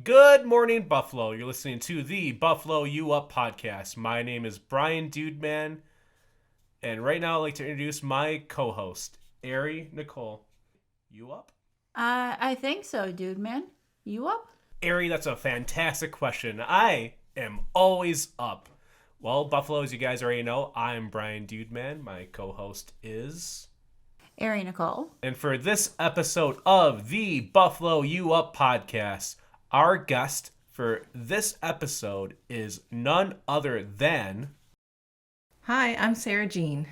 Good morning, Buffalo. You're listening to the Buffalo You Up podcast. My name is Brian Dudeman, and right now I'd like to introduce my co-host, Ari Nicole. You up? I think so, dude, man. You up? Ari, that's a fantastic question. I am always up. Well, Buffalo, as you guys already know, I'm Brian Dudeman. My co-host is... Ari Nicole. And for this episode of the Buffalo You Up podcast, our guest for this episode is none other than... Hi, I'm Sarah Jeanne.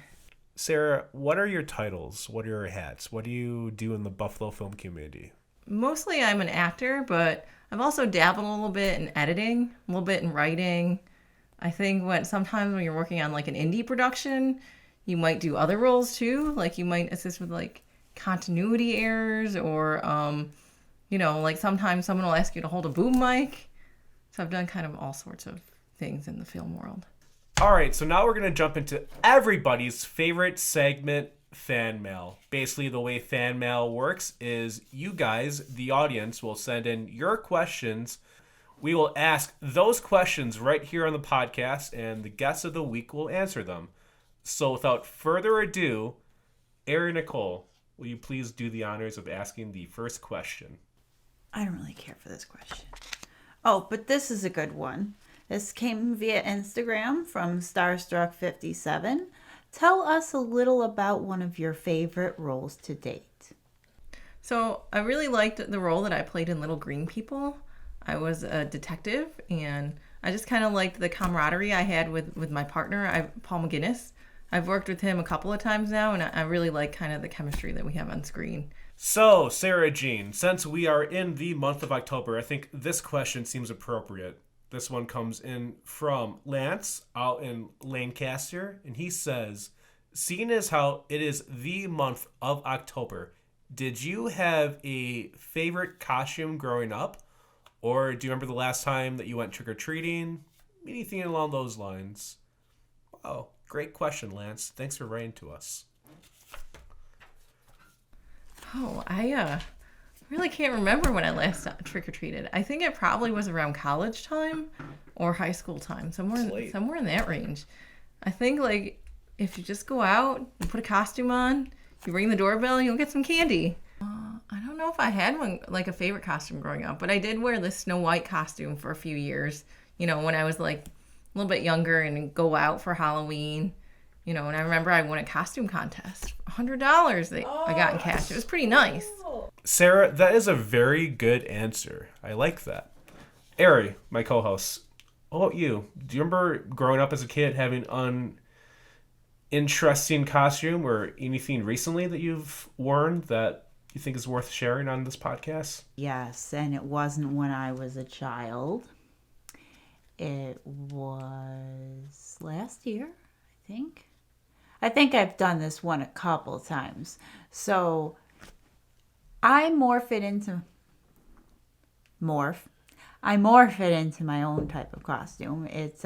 Sarah, what are your titles? What are your hats? What do you do in the Buffalo film community? Mostly I'm an actor, but I've also dabbled a little bit in editing, a little bit in writing. I think sometimes when you're working on like an indie production, you might do other roles too. Like you might assist with like continuity errors or, like sometimes someone will ask you to hold a boom mic. So I've done kind of all sorts of things in the film world. All right, so now we're going to jump into everybody's favorite segment, fan mail. Basically, the way fan mail works is you guys, the audience, will send in your questions. We will ask those questions right here on the podcast, and the guest of the week will answer them. So without further ado, Ari Nicole, will you please do the honors of asking the first question? I don't really care for this question. Oh, but this is a good one. This came via Instagram from Starstruck57. Tell us a little about one of your favorite roles to date. So I really liked the role that I played in Little Green People. I was a detective, and I just kind of liked the camaraderie I had with my partner, Paul McGinnis. I've worked with him a couple of times now, and I really like kind of the chemistry that we have on screen. So, Sarah Jeanne, since we are in the month of October, I think this question seems appropriate. This one comes in from Lance out in Lancaster, and he says, seeing as how it is the month of October, did you have a favorite costume growing up? Or do you remember the last time that you went trick-or-treating? Anything along those lines? Oh, great question, Lance. Thanks for writing to us. Oh, I really can't remember when I last trick-or-treated. I think it probably was around college time or high school time, somewhere in that range. I think like if you just go out and put a costume on, you ring the doorbell, you'll get some candy. I don't know if I had one like a favorite costume growing up, but I did wear this Snow White costume for a few years. When I was like a little bit younger and go out for Halloween. And I remember I won a costume contest. $100 that I got in cash. It was pretty nice. Sarah, that is a very good answer. I like that. Ari, my co-host, what about you? Do you remember growing up as a kid having an interesting costume or anything recently that you've worn that you think is worth sharing on this podcast? Yes, and it wasn't when I was a child. It was last year, I think. I think I've done this one a couple times. So I morph it into my own type of costume. It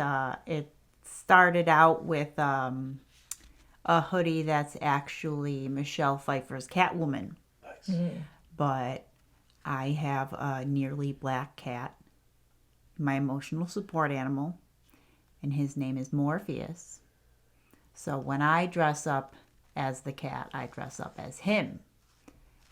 started out with a hoodie that's actually Michelle Pfeiffer's Catwoman. Nice. Mm-hmm. But I have a nearly black cat, my emotional support animal, and his name is Morpheus. So when I dress up as the cat, I dress up as him.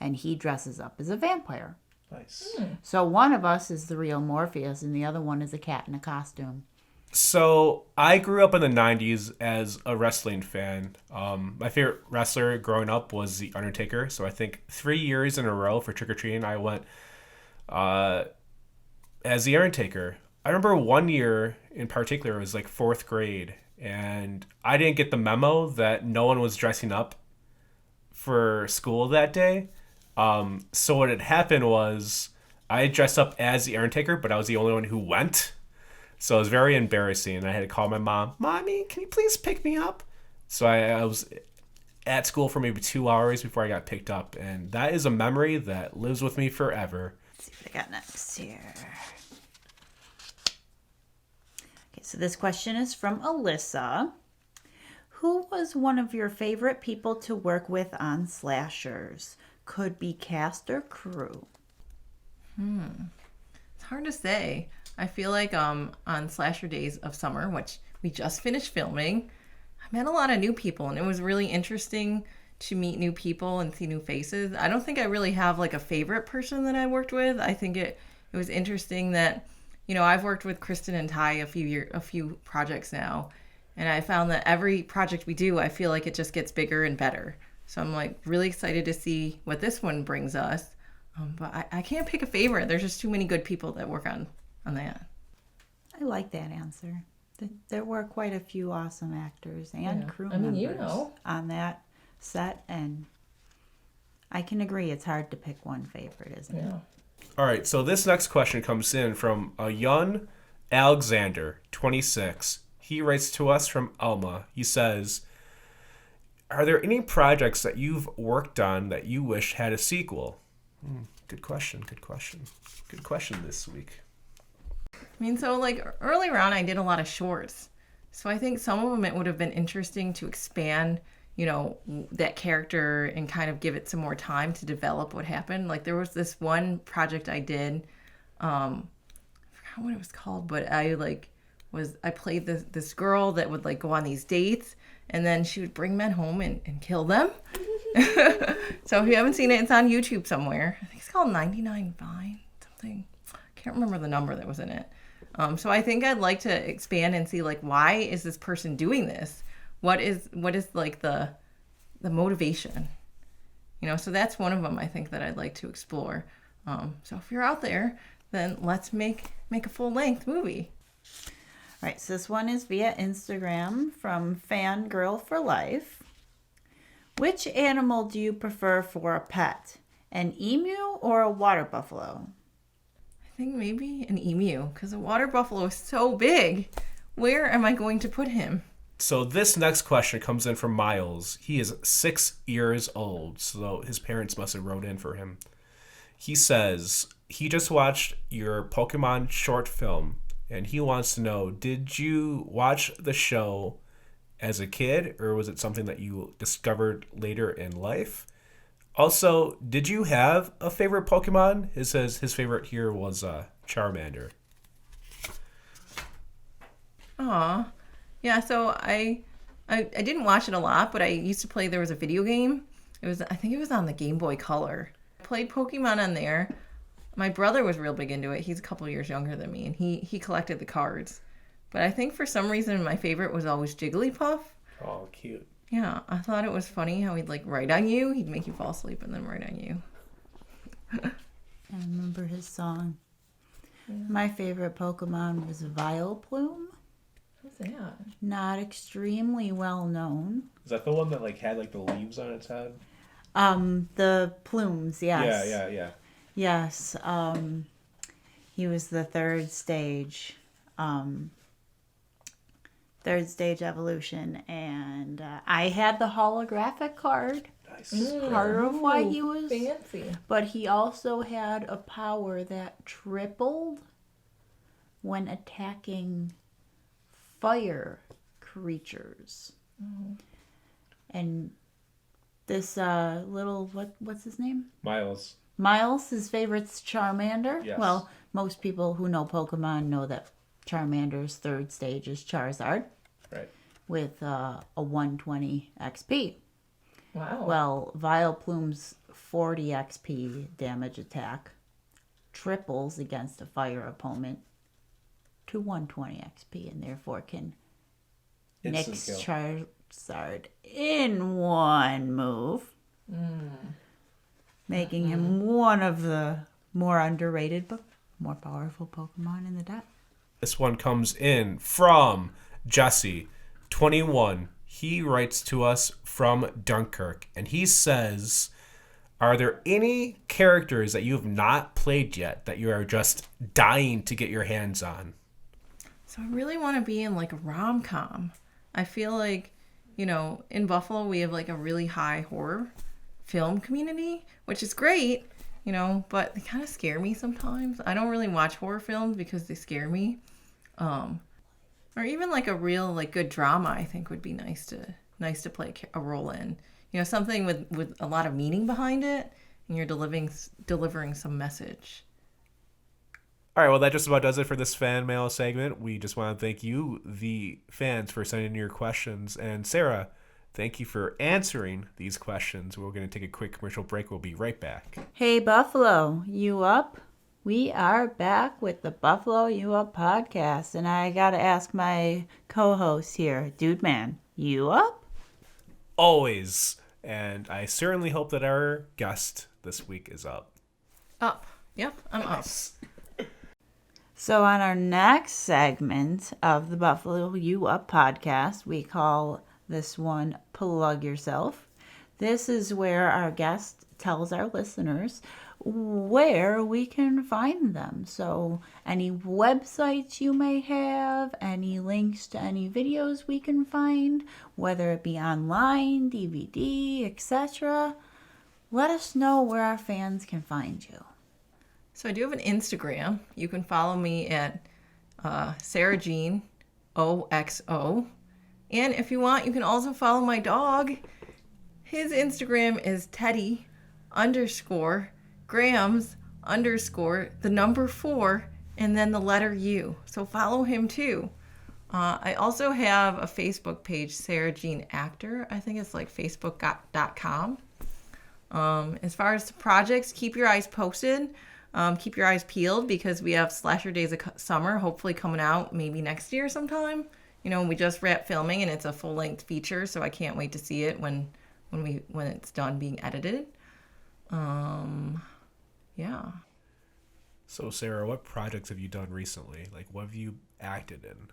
And he dresses up as a vampire. Nice. So one of us is the real Morpheus and the other one is a cat in a costume. So I grew up in the 90s as a wrestling fan. My favorite wrestler growing up was The Undertaker. So I think 3 years in a row for trick-or-treating, I went as The Undertaker. I remember one year in particular, it was like 4th grade. And I didn't get the memo that no one was dressing up for school that day. So what had happened was I dressed up as the Undertaker, but I was the only one who went. So it was very embarrassing. I had to call my mom, Mommy, can you please pick me up? So I was at school for maybe 2 hours before I got picked up. And that is a memory that lives with me forever. Let's see what I got next here. So this question is from Alyssa. Who was one of your favorite people to work with on slashers? Could be cast or crew. It's hard to say. I feel like on Slasher Days of Summer, which we just finished filming, I met a lot of new people, and it was really interesting to meet new people and see new faces. I don't think I really have like a favorite person that I worked with. I think it was interesting that, I've worked with Kristen and Ty a few projects now, and I found that every project we do, I feel like it just gets bigger and better. So I'm like really excited to see what this one brings us. But I can't pick a favorite. There's just too many good people that work on that. I like that answer. There were quite a few awesome actors and crew members on that set, and I can agree it's hard to pick one favorite, isn't it? All right, so this next question comes in from a young Alexander, 26. He writes to us from Alma. He says, are there any projects that you've worked on that you wish had a sequel? Good question this week. I mean, so like earlier on, I did a lot of shorts. So I think some of them, it would have been interesting to expand, that character and kind of give it some more time to develop what happened. Like there was this one project I did, I forgot what it was called, but I played this girl that would like go on these dates, and then she would bring men home and kill them. So if you haven't seen it, it's on YouTube somewhere. I think it's called 99 Vine, something. I can't remember the number that was in it. So I think I'd like to expand and see like, why is this person doing this? What is like the motivation? So that's one of them I think that I'd like to explore. So if you're out there, then let's make a full-length movie. All right, so this one is via Instagram from Fangirl for Life. Which animal do you prefer for a pet? An emu or a water buffalo? I think maybe an emu, because a water buffalo is so big. Where am I going to put him? So this next question comes in from Miles. He is 6 years old, so his parents must have wrote in for him. He says he just watched your Pokemon short film, and he wants to know, did you watch the show as a kid, or was it something that you discovered later in life? Also, did you have a favorite Pokemon? He says his favorite here was Charmander. Aw. Yeah, so I didn't watch it a lot, but I used to play, there was a video game. I think it was on the Game Boy Color. I played Pokemon on there. My brother was real big into it. He's a couple years younger than me, and he collected the cards. But I think for some reason my favorite was always Jigglypuff. Oh, cute. Yeah, I thought it was funny how he'd like write on you. He'd make you fall asleep and then write on you. I remember his song. Yeah. My favorite Pokemon was Vileplume. What's that? Not extremely well known. Is that the one that like had like the leaves on its head? The plumes, yes. Yeah. Yes. He was the third stage evolution, and I had the holographic card. Nice. Part of why he was fancy. But he also had a power that tripled when attacking fire creatures. And this little what's his name? Miles, his favorite's Charmander. Yes. Well, most people who know Pokemon know that Charmander's third stage is Charizard. Right. With a 120 XP. Wow. Well, Vileplume's 40 XP damage attack triples against a fire opponent to 120 XP, and therefore can nix Charizard in one move, making him one of the more underrated but more powerful Pokemon in the deck. This one comes in from Jesse, 21. He writes to us from Dunkirk, and he says, are there any characters that you have not played yet that you are just dying to get your hands on? So I really want to be in like a rom-com. I feel like, in Buffalo we have like a really high horror film community, which is great, but they kind of scare me sometimes. I don't really watch horror films because they scare me. Or even like a real like good drama, I think would be nice to play a role in. Something with a lot of meaning behind it, and you're delivering some message. All right, well, that just about does it for this fan mail segment. We just want to thank you, the fans, for sending in your questions. And Sarah, thank you for answering these questions. We're going to take a quick commercial break. We'll be right back. Hey, Buffalo, you up? We are back with the Buffalo You Up podcast. And I got to ask my co-host here, Dude Man, you up? Always. And I certainly hope that our guest this week is up. Up. Yep, I'm up. So on our next segment of the Buffalo You Up podcast, we call this one Plug Yourself. This is where our guest tells our listeners where we can find them. So any websites you may have, any links to any videos we can find, whether it be online, DVD, etc. Let us know where our fans can find you. So I do have an Instagram. You can follow me at Sarah Jeanne, OXO. And if you want, you can also follow my dog. His Instagram is Teddy_Grams_4, and then the letter U. So follow him too. I also have a Facebook page, Sarah Jeanne Actor. I think it's like facebook.com. As far as the projects, keep your eyes posted. Keep your eyes peeled because we have Slasher Days of Summer hopefully coming out maybe next year sometime. You know, we just wrapped filming and it's a full-length feature, so I can't wait to see it when it's done being edited. Yeah. So Sarah, what projects have you done recently? Like, what have you acted in?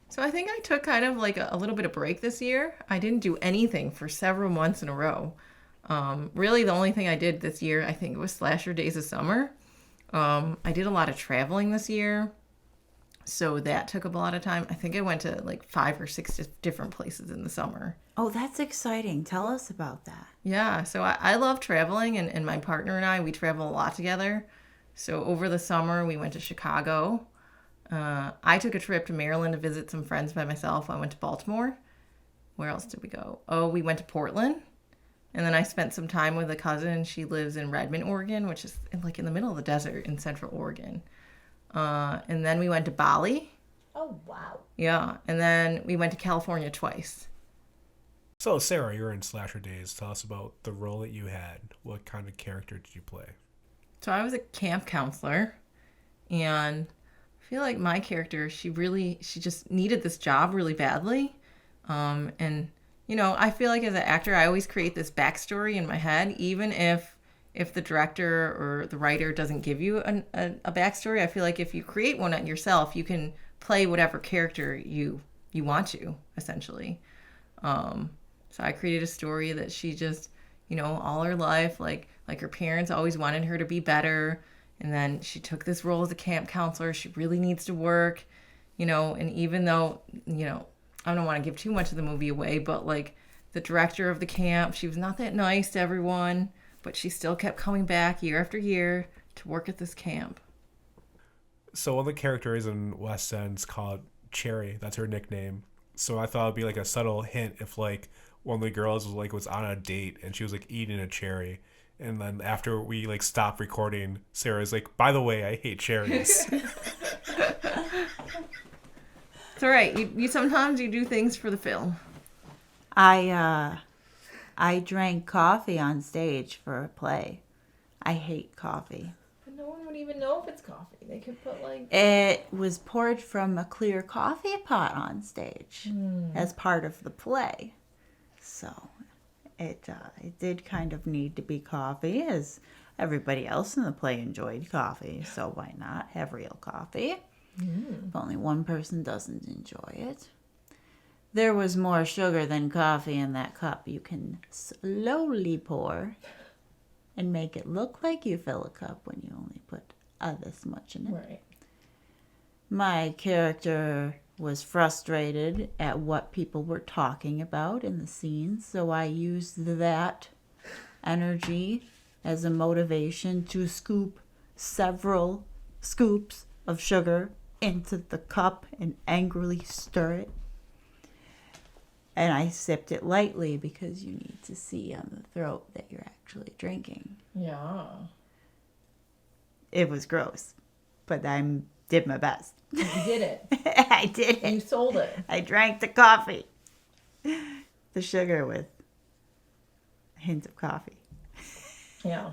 So I think I took kind of like a little bit of break this year. I didn't do anything for several months in a row. Really, the only thing I did this year, I think, was Slasher Days of Summer. I did a lot of traveling this year, so that took up a lot of time. I think I went to like 5 or 6 different places in the summer. Oh, that's exciting. Tell us about that. Yeah, so I love traveling, and my partner and I, we travel a lot together. So over the summer, we went to Chicago. I took a trip to Maryland to visit some friends by myself. I went to Baltimore. Where else did we go? Oh, we went to Portland. And then I spent some time with a cousin. She lives in Redmond, Oregon, which is in the middle of the desert in Central Oregon. And then we went to Bali. Oh, wow. Yeah. And then we went to California twice. So, Sarah, you're in Slasher Days. Tell us about the role that you had. What kind of character did you play? So I was a camp counselor. And I feel like my character, she just needed this job really badly. And you know, I feel like as an actor, I always create this backstory in my head, even if the director or the writer doesn't give you a backstory. I feel like if you create one yourself, you can play whatever character you want to, essentially. So I created a story that she just, you know, all her life, like her parents always wanted her to be better. And then she took this role as a camp counselor. She really needs to work, you know, and even though, you know, I don't want to give too much of the movie away, but like the director of the camp, she was not that nice to everyone, but she still kept coming back year after year to work at this camp. So one of the characters in West End's called Cherry. That's her nickname. So I thought it'd be like a subtle hint if like one of the girls was on a date and she was like eating a cherry. And then after we like stopped recording, Sarah's like, by the way, I hate cherries. It's all right. You sometimes you do things for the film. I drank coffee on stage for a play. I hate coffee. But no one would even know if it's coffee. They could put like... It was poured from a clear coffee pot on stage as part of the play. So it did kind of need to be coffee, as everybody else in the play enjoyed coffee. So why not have real coffee? If only one person doesn't enjoy it. There was more sugar than coffee in that cup. You can slowly pour and make it look like you fill a cup when you only put this much in it. Right. My character was frustrated at what people were talking about in the scene, so I used that energy as a motivation to scoop several scoops of sugar into the cup and angrily stir it. And I sipped it lightly because you need to see on the throat that you're actually drinking. Yeah. It was gross, but I did my best. You did it. I did You it. sold it. I drank the coffee. The sugar with a hint of coffee. Yeah.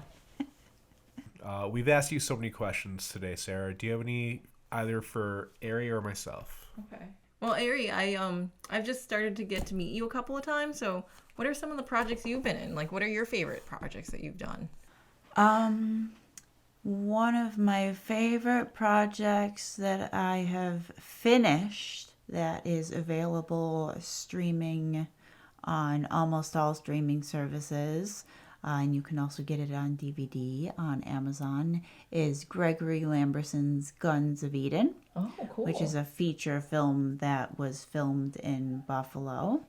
We've asked you so many questions today, Sarah. Do you have any either for Ari or myself? Okay. Well, Ari, I've just started to get to meet you a couple of times. So, what are some of the projects you've been in? Like, what are your favorite projects that you've done? One of my favorite projects that I have finished that is available streaming on almost all streaming services, and you can also get it on DVD on Amazon, is Gregory Lamberson's Guns of Eden, Oh, cool. which is a feature film that was filmed in Buffalo.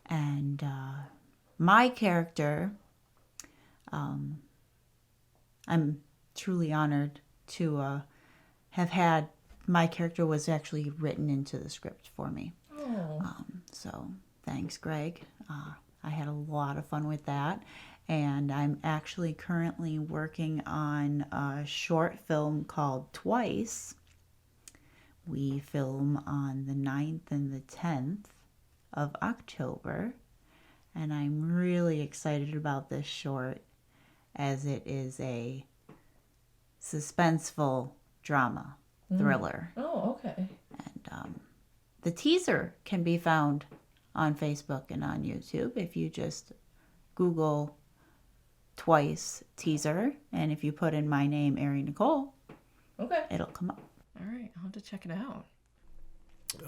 And my character, I'm truly honored to have had, my character was actually written into the script for me. Oh. So thanks, Greg. I had a lot of fun with that. And I'm actually currently working on a short film called Twice. We film on the 9th and the 10th of October. And I'm really excited about this short, as it is a suspenseful drama thriller. Oh, okay. And the teaser can be found on Facebook and on YouTube if you just Google Twice teaser, and if you put in my name, Ari Nicole, Okay. it'll come up. All right. I'll have to check it out.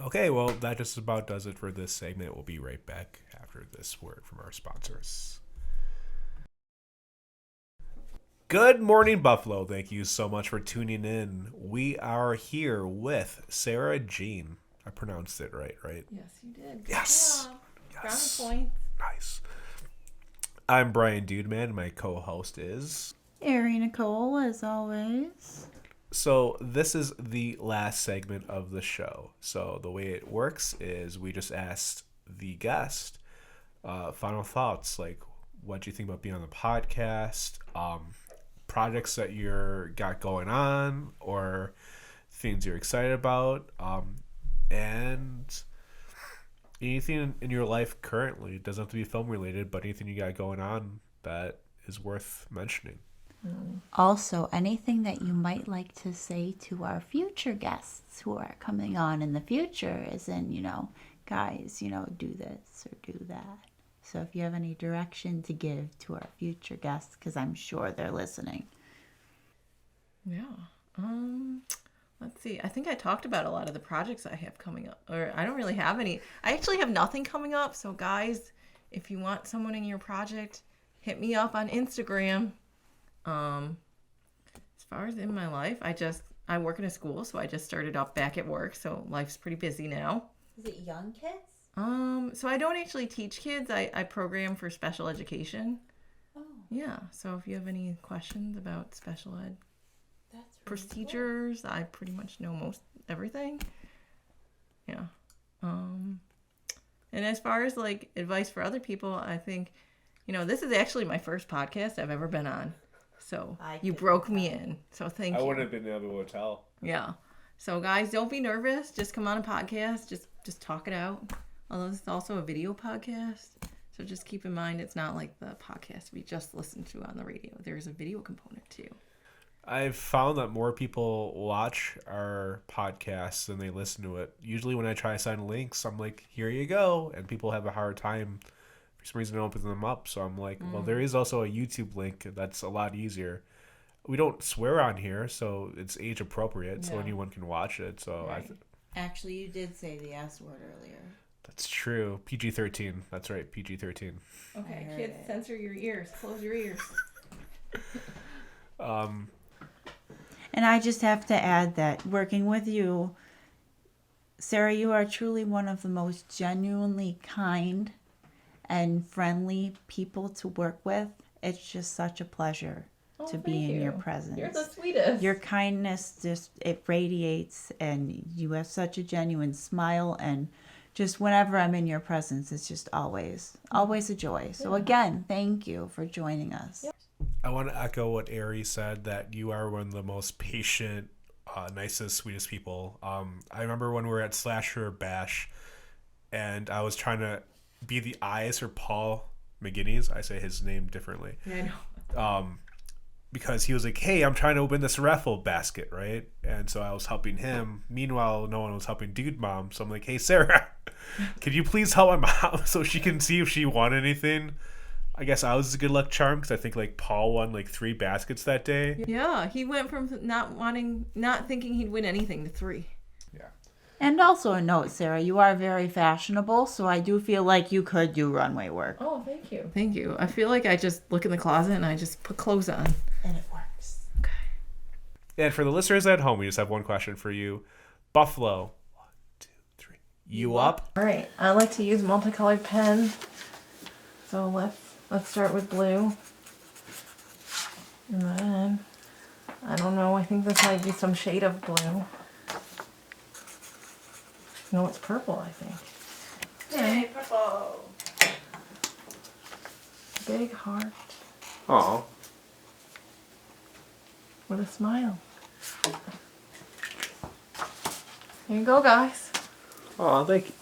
Okay, well, that just about does it for this segment. We'll be right back after this word from our sponsors. Good morning, Buffalo. Thank you so much for tuning in. We are here with Sarah Jeanne. I pronounced it right? Yes, you did. Good Yes. job. Yes. Brownie points. Nice. I'm Brian Dudeman. My co-host is... Ari Nicole, as always. So this is the last segment of the show. So the way it works is we just asked the guest final thoughts, like what do you think about being on the podcast, projects that you're got going on, or things you're excited about, and anything in your life currently. It doesn't have to be film related, but anything you got going on that is worth mentioning. Also, anything that you might like to say to our future guests who are coming on in the future, as in, guys, do this or do that. So if you have any direction to give to our future guests, because I'm sure they're listening. Yeah. Let's see. I think I talked about a lot of the projects I have coming up. Or I don't really have any. I actually have nothing coming up. So guys, if you want someone in your project, hit me up on Instagram. As far as in my life, I work in a school, so I just started up back at work, so life's pretty busy now. Is it young kids? So I don't actually teach kids. I program for special education. Oh, Yeah. So if you have any questions about special ed that's really procedures, I pretty much know most everything. Yeah. And as far as like advice for other people, I think, this is actually my first podcast I've ever been on. So you broke me in. So thank you. I wouldn't have been able to tell. Yeah. So guys, don't be nervous. Just come on a podcast. Just talk it out. Although this is also a video podcast. So just keep in mind it's not like the podcast we just listened to on the radio. There's a video component too. I've found that more people watch our podcasts than they listen to it. Usually when I try to sign links, I'm like, here you go. And people have a hard time for some reason opening them up. So I'm like, well, there is also a YouTube link that's a lot easier. We don't swear on here, so it's age appropriate, so Yeah. anyone can watch it. So Right. Actually, you did say the S word earlier. That's true. PG-13. That's right, PG-13. Okay, heard kids, it. censor your ears. Close your ears. And I just have to add that working with you, Sarah, you are truly one of the most genuinely kind and friendly people to work with. It's just such a pleasure to be thank in your you. presence. You're the sweetest. Your kindness it radiates, and you have such a genuine smile, and just whenever I'm in your presence, it's just always a joy. So again, thank you for joining us. I want to echo what Ari said, that you are one of the most patient, nicest, sweetest people. I remember when we were at Slasher Bash, and I was trying to be the eyes for Paul McGinnis. I say his name differently. Yeah, I know. Because he was like, hey, I'm trying to open this raffle basket, right? And so I was helping him. Meanwhile, no one was helping Dude Mom. So I'm like, hey, Sarah, could you please help my mom so she can see if she won anything? I guess I was a good luck charm because I think like Paul won like 3 baskets that day. Yeah, he went from not thinking he'd win anything to 3. Yeah. And also a note, Sarah, you are very fashionable, so I do feel like you could do runway work. Oh, thank you. Thank you. I feel like I just look in the closet and I just put clothes on. And it works. Okay. And for the listeners at home, we just have one question for you. Buffalo. 1, 2, 3. You up? All right. I like to use multicolored pen. So let's start with blue. And then, I don't know, I think this might be some shade of blue. No, it's purple, I think. Hey, purple. Big heart Aw. with a smile. Here you go, guys. Aw, thank you.